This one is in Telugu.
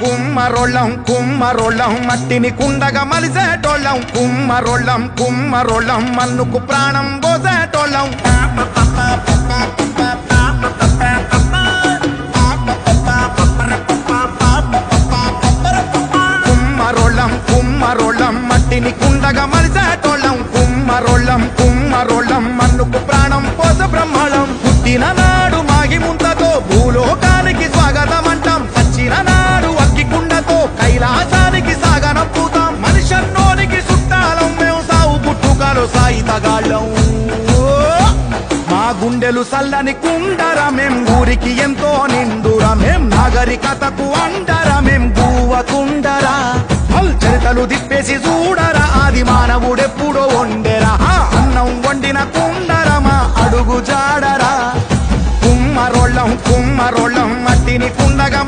కుమ్మరోళ్ళం కుమ్మరోళ్ళం మట్టిని కుండగా మలిసేటోళ్ళం కుమ్మరోళ్ళం కుమ్మరోళ్ళం మన్నుకు ప్రాణం పోసేటోళ్ళం కుమ్మరోళ్ళం కుమ్మరోళ్ళం మట్టిని కుండగా మలిసేటోళ్ళం కుమ్మరోళ్ళం కుమ్మరోళ్ళం మన్నుకు ప్రాణం పోస బ్రహ్మళం పుట్టిన నాడు మాగి ముంతతో భూలోకానికి స్వాగతం అంటాం చచ్చిన నాడు అగ్గి కుండతో కైలాసానికి సాగనంపుతాం మనిషన్నోనికి చుట్టాలం మేము సావు పుట్టుకలో సాయి తగాళ్ళం మా గుండెలు సల్లని కుండరా మేం ఊరికి ఎంతో నిండురా మేం నాగరికతకు అండరా మేం గువ్వకుండరా చరితలు తిప్పేసి చూడరా ఆది మానవుడెప్పుడో వండెరా అన్నం వండిన కుండరమా అడుగు జాడరా కుమ్మరోళ్ళం కుమ్మరోళ్ళం మట్టిని కుండగా